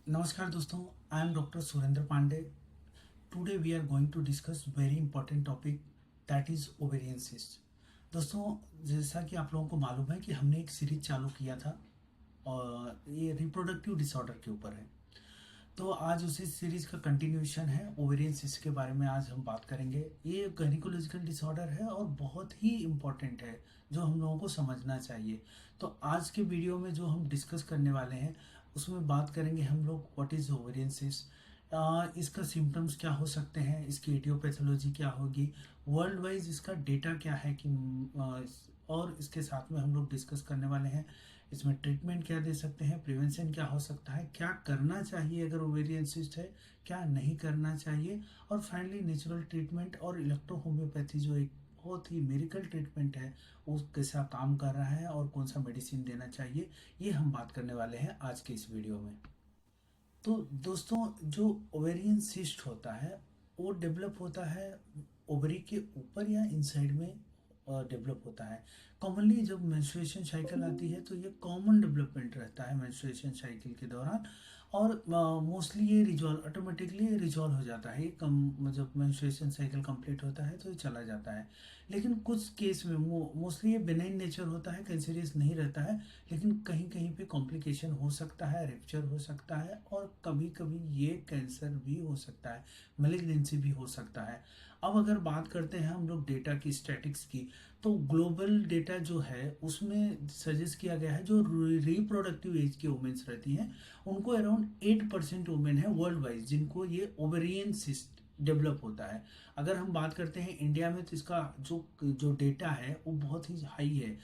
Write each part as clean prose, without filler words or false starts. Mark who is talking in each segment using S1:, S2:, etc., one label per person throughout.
S1: नमस्कार दोस्तों, I am doctor Surendra Pandey. Today we are going to discuss very important topic that is ovarian cyst. दोस्तों, जैसा कि आप लोगों को मालूम है कि हमने एक सीरीज चालू किया था और ये रिप्रोडक्टिव डिसऑर्डर के ऊपर है। तो आज उसी सीरीज का कंटिन्यूएशन है। ओवेरियन सिस्ट के बारे में आज हम बात करेंगे। ये गायनिकोलॉजिकल डिसऑर्डर है और बहुत ही इम्पोर्टेंट है जो हम लोगों को समझना चाहिए। तो आज के वीडियो में जो हम डिस्कस करने वाले हैं उसमें बात करेंगे हम लोग व्हाट इज ओवेरियन सिस्ट, इसका सिम्टम्स क्या हो सकते हैं, इसकी एटियोपैथोलॉजी क्या होगी, वर्ल्ड वाइज इसका डेटा क्या है कि और इसके साथ में हम लोग डिस्कस करने वाले हैं इसमें ट्रीटमेंट क्या दे सकते हैं, प्रिवेंशन क्या हो सकता है, क्या करना चाहिए अगर ओवेरियन सिस्ट है, क्या नहीं करना चाहिए, और फाइनली नेचुरल ट्रीटमेंट और इलेक्ट्रो होम्योपैथी जो एक बहुत ही मेडिकल ट्रीटमेंट है वो कैसा काम कर रहा है और कौन सा मेडिसिन देना चाहिए, ये हम बात करने वाले हैं आज के इस वीडियो में। तो दोस्तों, जो ओवेरियन सिस्ट होता है वो डेवलप होता है ओवरी के ऊपर या इनसाइड में डेवलप होता है। कॉमनली जब मेंस्ट्रुएशन साइकिल आती है तो ये कॉमन डेवलपमेंट रहता है मेंस्ट्रुएशन साइकिल के दौरान, और मोस्टली ये रिजॉल्व ऑटोमेटिकली रिजॉल्व हो जाता है। ये कम जब मेंस्ट्रुएशन साइकिल कंप्लीट होता है तो ये चला जाता है। लेकिन कुछ केस में मोस्टली ये बेनाइन नेचर होता है, कैंसरियस नहीं रहता है, लेकिन कहीं कहीं पे कॉम्प्लिकेशन हो सकता है, रेप्चर हो सकता है, और कभी कभी ये कैंसर भी हो सकता है, मेलिग्नेंसी भी हो सकता है। अब अगर बात करते हैं हम लोग डेटा की, स्टैटिक्स की, तो ग्लोबल डेटा जो है उसमें सजेस्ट किया गया है जो रिप्रोडक्टिव एज की वुमेन्स रहती हैं उनको अराउंड 8% वुमेन है वर्ल्ड वाइज जिनको ये ओवेरियन सिस्ट डेवलप होता है। अगर हम बात करते हैं इंडिया में तो इसका जो जो डेटा है वो बहुत ही हाई है।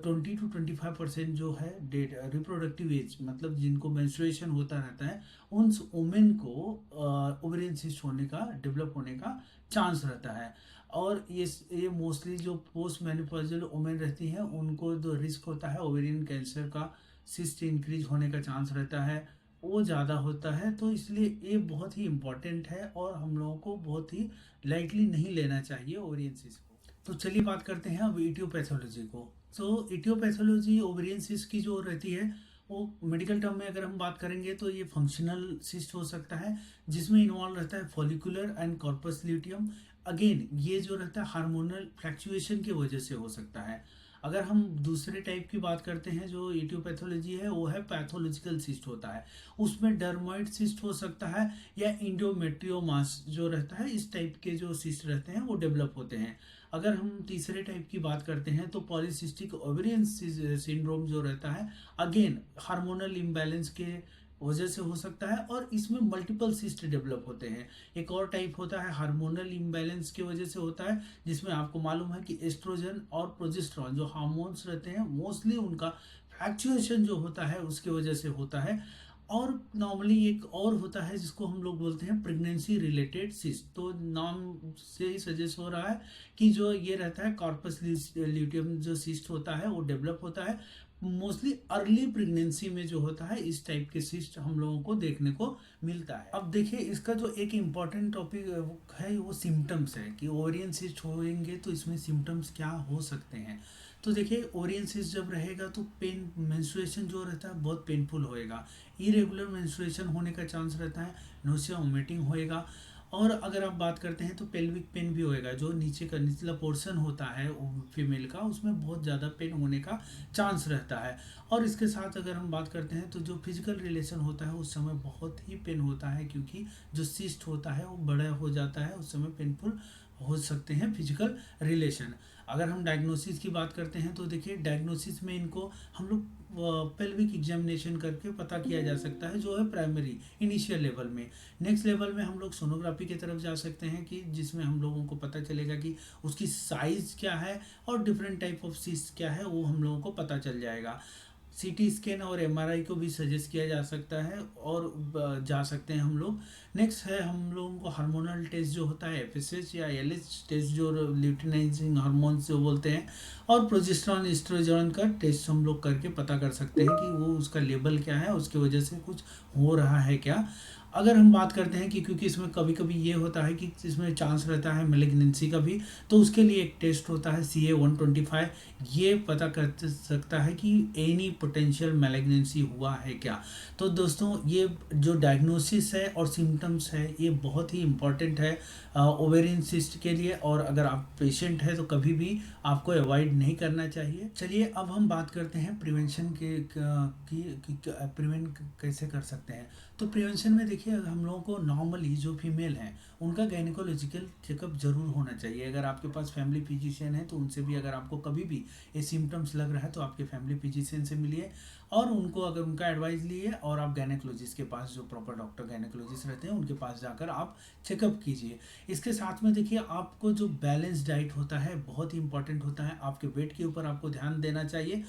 S1: 20 to 25% जो है डेटा रिप्रोडक्टिव एज, मतलब जिनको मेंस्ट्रुएशन होता रहता है उन वुमेन को ओवेरियन सिस्ट होने का, डेवलप होने का चांस रहता है। और ये मोस्टली जो पोस्ट मेनोपॉजल वुमेन रहती हैं उनको जो रिस्क होता है ओवेरियन कैंसर का, सिस्ट इंक्रीज होने का चांस रहता है, वो ज़्यादा होता है। तो इसलिए ये बहुत ही इम्पोर्टेंट है और हम लोगों को बहुत ही लाइटली नहीं लेना चाहिए ओवेरियन सिस्ट को। तो चलिए बात करते हैं अब इटियोपैथोलॉजी को। तो इटियोपैथोलॉजी ओवेरियन सिस्ट की जो रहती है वो मेडिकल टर्म में अगर हम बात करेंगे तो ये फंक्शनल सिस्ट हो सकता है जिसमें इन्वॉल्व रहता है follicular and corpus luteum. Again ये जो रहता है हार्मोनल फ्लैक्चुएशन की वजह से हो सकता है। अगर हम दूसरे टाइप की बात करते हैं जो इटियोपैथोलॉजी है वो है पैथोलॉजिकल सिस्ट होता है। उसमें डर्मोइड सिस्ट हो सकता है या इंडोमेट्रियोमास जो रहता है, इस टाइप के जो सिस्ट रहते हैं वो डेवलप होते हैं। अगर हम तीसरे टाइप की बात करते हैं तो पॉलीसिस्टिक ओवेरियन सिंड्रोम जो रहता है, अगेन हार्मोनल इम्बैलेंस के वजह से हो सकता है और इसमें मल्टीपल सिस्ट डेवलप होते हैं। एक और टाइप होता है हार्मोनल इम्बैलेंस की वजह से होता है जिसमें आपको मालूम है कि एस्ट्रोजन और प्रोजेस्टेरॉन जो हार्मोन्स रहते हैं मोस्टली उनका फ्लैक्चुएशन जो होता है उसकी वजह से होता है। और नॉर्मली एक और होता है जिसको हम लोग बोलते हैं प्रेगनेंसी रिलेटेड सिस्ट। तो नाम से ही सजेस्ट हो रहा है कि जो ये रहता है कॉर्पस ल्यूटियम जो सिस्ट होता है वो डेवलप होता है मोस्टली अर्ली प्रेगनेंसी में जो होता है। इस टाइप के सिस्ट हम लोगों को देखने को मिलता है। अब देखिए इसका जो एक इम्पॉर्टेंट टॉपिक है वो सिम्टम्स है कि ओवेरियन सिस्ट होंगे तो इसमें सिम्टम्स क्या हो सकते हैं। तो देखिए ओवेरियन सिस्ट जब रहेगा तो पेन, मेंस्ट्रुएशन जो रहता है बहुत पेनफुल होएगा, इरेगुलर मेंस्ट्रुएशन होने का चांस रहता है, नोसिया वोमिटिंग होएगा, और अगर आप बात करते हैं तो पेल्विक पेन भी होएगा। जो नीचे का निचला पोर्शन होता है फीमेल का उसमें बहुत ज़्यादा पेन होने का चांस रहता है। और इसके साथ अगर हम बात करते हैं तो जो फिजिकल रिलेशन होता है उस समय बहुत ही पेन होता है क्योंकि जो सिस्ट होता है वो बड़ा हो जाता है, उस समय पेनफुल हो सकते हैं फिजिकल रिलेशन। अगर हम डायग्नोसिस की बात करते हैं तो देखिए डायग्नोसिस में इनको हम लोग पेल्विक एग्जामिनेशन करके पता किया जा सकता है जो है प्राइमरी इनिशियल लेवल में। नेक्स्ट लेवल में हम लोग सोनोग्राफी की तरफ जा सकते हैं कि जिसमें हम लोगों को पता चलेगा कि उसकी साइज क्या है और डिफरेंट टाइप ऑफ सिस्ट क्या है वो हम लोगों को पता चल जाएगा। सीटी स्कैन और एमआरआई को भी सजेस्ट किया जा सकता है और जा सकते हैं हम लोग। नेक्स्ट है हम लोगों को हार्मोनल टेस्ट जो होता है एफएसएच या एलएच टेस्ट जो ल्यूटिनाइजिंग हार्मोन्स जो बोलते हैं, और प्रोजेस्टेरॉन एस्ट्रोजन का टेस्ट हम लोग करके पता कर सकते हैं कि वो उसका लेवल क्या है, उसकी वजह से कुछ हो रहा है क्या। अगर हम बात करते हैं कि क्योंकि इसमें कभी कभी ये होता है कि इसमें चांस रहता है मेलिग्नेंसी का भी, तो उसके लिए एक टेस्ट होता है CA-125। ये पता कर सकता है कि एनी पोटेंशियल मेलिग्नेंसी हुआ है क्या। तो दोस्तों ये जो डायग्नोसिस है और सिम्टम्स है ये बहुत ही इंपॉर्टेंट है ओवेरियन सिस्ट के लिए। और अगर आप पेशेंट है तो कभी भी आपको अवॉइड नहीं करना चाहिए। चलिए अब हम बात करते हैं प्रिवेंशन के की प्रिवेंट कैसे कर सकते हैं। तो प्रिवेंशन में देखिए हम लोगों को नॉर्मली जो फीमेल हैं उनका गायनिकोलॉजिकल चेकअप जरूर होना चाहिए। अगर आपके पास फैमिली फिजिशियन है तो उनसे भी, अगर आपको कभी भी ये सिम्टम्स लग रहा है तो आपके फैमिली फिजिशियन से मिलिए और उनको अगर उनका एडवाइस लिए, और आप गायनेकोलॉजिस्ट के पास, जो प्रॉपर डॉक्टर गायनेकोलॉजिस्ट रहते हैं उनके पास जाकर आप चेकअप कीजिए। इसके साथ में देखिए आपको जो बैलेंस डाइट होता है बहुत ही इंपॉर्टेंट होता है। आपके वेट के ऊपर आपको ध्यान देना चाहिए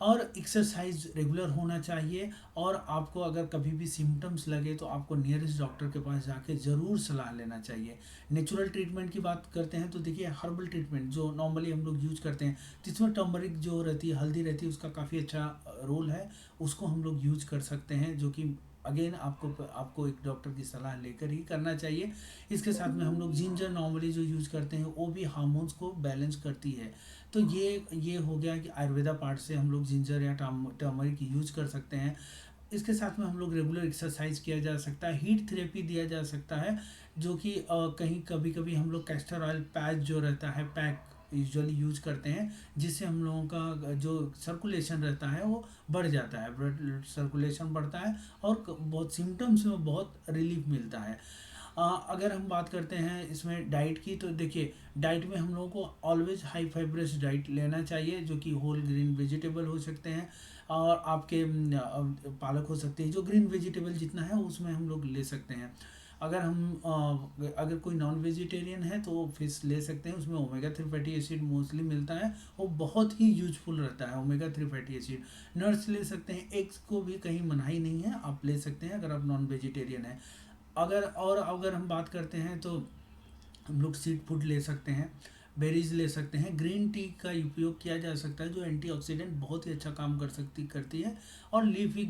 S1: और एक्सरसाइज रेगुलर होना चाहिए। और आपको अगर कभी भी सिम्टम्स लगे तो आपको नियरेस्ट डॉक्टर के पास जाके ज़रूर सलाह लेना चाहिए। नेचुरल ट्रीटमेंट की बात करते हैं तो देखिए हर्बल ट्रीटमेंट जो नॉर्मली हम लोग यूज करते हैं, जिसमें टर्मरिक जो रहती है, हल्दी रहती है, उसका काफ़ी अच्छा रोल है, उसको हम लोग यूज कर सकते हैं, जो कि अगेन आपको एक डॉक्टर की सलाह लेकर ही करना चाहिए। इसके साथ में हम लोग जिंजर नॉर्मली जो यूज करते हैं वो भी हार्मोन्स को बैलेंस करती है। तो ये हो गया कि आयुर्वेदा पार्ट से हम लोग जिंजर या टर्मरिक यूज कर सकते हैं। इसके साथ में हम लोग रेगुलर एक्सरसाइज किया जा सकता है, हीट थेरेपी दिया जा सकता है, जो कि कहीं कभी कभी हम लोग कैस्टर ऑयल पैच जो रहता है, पैक यूजुअली यूज करते हैं, जिससे हम लोगों का जो सर्कुलेशन रहता है वो बढ़ जाता है, ब्लड सर्कुलेशन बढ़ता है और बहुत सिम्टम्स में बहुत रिलीफ मिलता है। अगर हम बात करते हैं इसमें डाइट की, तो देखिए डाइट में हम लोगों को ऑलवेज हाई फाइब्रस डाइट लेना चाहिए, जो कि होल ग्रीन वेजिटेबल हो सकते हैं और आपके पालक हो सकते हैं, जो ग्रीन वेजिटेबल जितना है उसमें हम लोग ले सकते हैं। अगर कोई नॉन वेजिटेरियन है तो फिश ले सकते हैं, उसमें ओमेगा 3 फैटी एसिड मोस्टली मिलता है, वो बहुत ही यूजफुल रहता है ओमेगा 3 फैटी एसिड। नट्स ले सकते हैं, एग्स को भी कहीं मनाही नहीं है, आप ले सकते हैं अगर आप नॉन वेजिटेरियन है। अगर हम बात करते हैं तो हम लोग सीड फूड ले सकते हैं, बेरीज ले सकते हैं, ग्रीन टी का उपयोग किया जा सकता है जो एंटीऑक्सीडेंट बहुत ही अच्छा काम करती है। और लीफी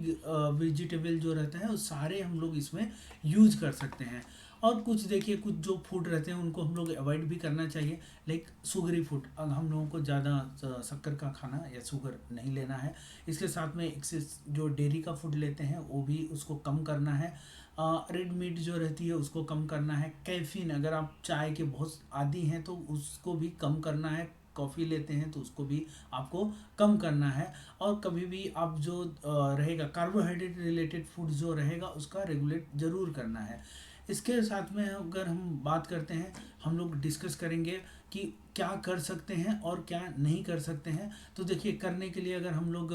S1: वेजिटेबल जो रहता है वो सारे हम लोग इसमें यूज कर सकते हैं। और कुछ देखिए कुछ जो फूड रहते हैं उनको हम लोग अवॉइड भी करना चाहिए, लाइक शुगरी फूड। अब हम लोगों को ज़्यादा शक्कर का खाना या शुगर नहीं लेना है। इसके साथ में एक्सेस जो डेयरी का फूड लेते हैं वो भी उसको कम करना है। रेड मीट जो रहती है उसको कम करना है। कैफीन, अगर आप चाय के बहुत आदी हैं तो उसको भी कम करना है। कॉफ़ी लेते हैं तो उसको भी आपको कम करना है। और कभी भी आप जो रहेगा कार्बोहाइड्रेट रिलेटेड फूड जो रहेगा उसका रेगुलेट ज़रूर करना है। इसके साथ में अगर हम बात करते हैं, हम लोग डिस्कस करेंगे कि क्या कर सकते हैं और क्या नहीं कर सकते हैं। तो देखिए करने के लिए अगर हम लोग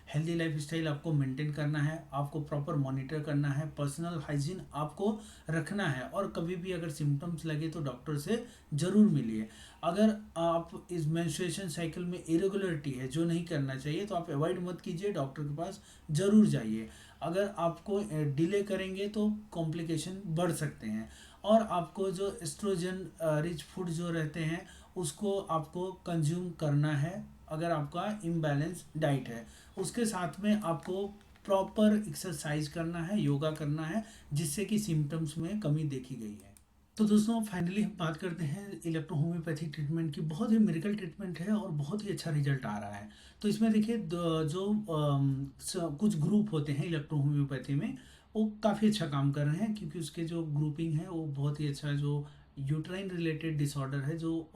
S1: हेल्दी लाइफ स्टाइल आपको मेंटेन करना है, आपको प्रॉपर मॉनिटर करना है, पर्सनल हाइजीन आपको रखना है, और कभी भी अगर सिम्टम्स लगे तो डॉक्टर से ज़रूर मिलिए। अगर आप इस मेंस्ट्रुएशन साइकिल में इरेगुलरिटी है जो नहीं करना चाहिए तो आप अवॉइड मत कीजिए, डॉक्टर के पास ज़रूर जाइए। अगर आपको डिले करेंगे तो कॉम्प्लिकेशन बढ़ सकते हैं। और आपको जो एस्ट्रोजन रिच फूड जो रहते हैं उसको आपको कंज्यूम करना है अगर आपका इम्बैलेंस डाइट है। उसके साथ में आपको प्रॉपर एक्सरसाइज करना है, योगा करना है, जिससे कि सिम्टम्स में कमी देखी गई है। तो दोस्तों फाइनली हम बात करते हैं इलेक्ट्रो होम्योपैथी ट्रीटमेंट की। बहुत ही मेडिकल ट्रीटमेंट है और बहुत ही अच्छा रिजल्ट आ रहा है। तो इसमें देखिए जो कुछ ग्रुप होते हैं इलेक्ट्रो होम्योपैथी में वो काफ़ी अच्छा काम कर रहे हैं, क्योंकि उसके जो ग्रुपिंग है वो बहुत ही अच्छा, जो यूट्राइन रिलेटेड डिसऑर्डर है, जो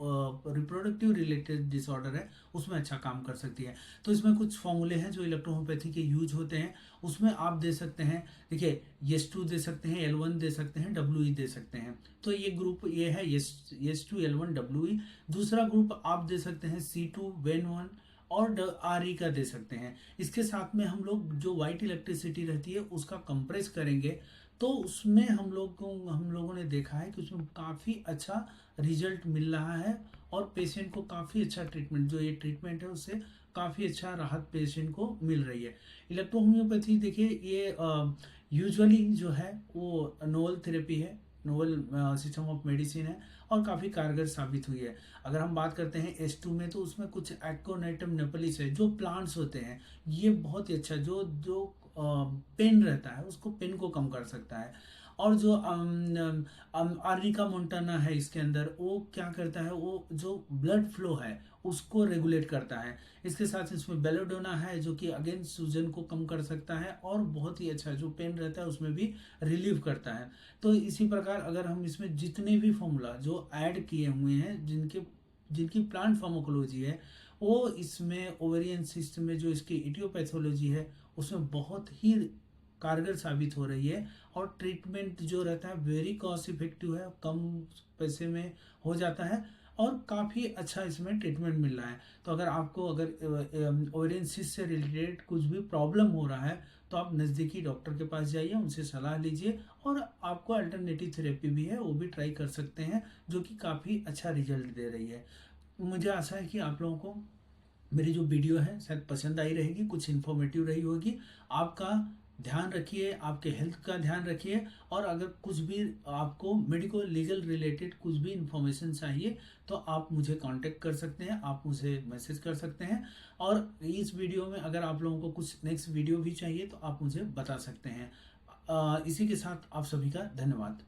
S1: रिप्रोडक्टिव रिलेटेड डिसऑर्डर है, उसमें अच्छा काम कर सकती है। तो इसमें कुछ फॉर्मूले हैं जो इलेक्ट्रोहोम्योपैथी के यूज होते हैं, उसमें आप दे सकते हैं। देखिए यस 2 दे सकते हैं, L1 दे सकते हैं, WE दे सकते हैं। तो ये ग्रुप ये है यस 2 L1 WE। दूसरा ग्रुप आप दे सकते हैं C2 WEN1 और RE का दे सकते हैं। इसके साथ में हम लोग जो वाइट इलेक्ट्रिसिटी रहती है उसका कंप्रेस करेंगे, तो उसमें हम लोगों ने देखा है कि उसमें काफ़ी अच्छा रिजल्ट मिल रहा है और पेशेंट को काफ़ी अच्छा ट्रीटमेंट, जो ये ट्रीटमेंट है उससे काफ़ी अच्छा राहत पेशेंट को मिल रही है। इलेक्ट्रो होम्योपैथी देखिए ये यूजुअली जो है वो नोवल थेरेपी है, नोवल सिस्टम ऑफ मेडिसिन है और काफ़ी कारगर साबित हुई है। अगर हम बात करते हैं S2 में, तो उसमें कुछ एक्कोनाइटम नेपलिस है, जो प्लांट्स होते हैं, ये बहुत ही अच्छा जो पेन रहता है उसको पेन को कम कर सकता है। और जो आर्निका मोंटाना है इसके अंदर, वो क्या करता है, वो जो ब्लड फ्लो है उसको रेगुलेट करता है। इसके साथ इसमें बेलोडोना है जो कि अगेन सूजन को कम कर सकता है और बहुत ही अच्छा जो पेन रहता है उसमें भी रिलीव करता है। तो इसी प्रकार अगर हम इसमें जितने भी फॉर्मूला जो ऐड किए हुए हैं जिनके जिनकी प्लांट फार्माकोलॉजी है, वो इसमें ओवेरियन सिस्ट में जो इसकी इटियोपैथोलॉजी है उसमें बहुत ही कारगर साबित हो रही है। और ट्रीटमेंट जो रहता है वेरी कॉस्ट इफेक्टिव है, कम पैसे में हो जाता है और काफ़ी अच्छा इसमें ट्रीटमेंट मिल रहा है। तो अगर आपको अगर ओवेरियन सिस्ट से रिलेटेड कुछ भी प्रॉब्लम हो रहा है तो आप नज़दीकी डॉक्टर के पास जाइए, उनसे सलाह लीजिए और आपको अल्टरनेटिव थेरेपी भी है वो भी ट्राई कर सकते हैं जो कि काफ़ी अच्छा रिजल्ट दे रही है। मुझे आशा है कि आप लोगों को मेरी जो वीडियो है शायद पसंद आई रहेगी, कुछ इन्फॉर्मेटिव रही होगी। आपका ध्यान रखिए, आपके हेल्थ का ध्यान रखिए और अगर कुछ भी आपको मेडिकल लीगल रिलेटेड कुछ भी इंफॉर्मेशन चाहिए तो आप मुझे कांटेक्ट कर सकते हैं, आप मुझे मैसेज कर सकते हैं। और इस वीडियो में अगर आप लोगों को कुछ नेक्स्ट वीडियो भी चाहिए तो आप मुझे बता सकते हैं। इसी के साथ आप सभी का धन्यवाद।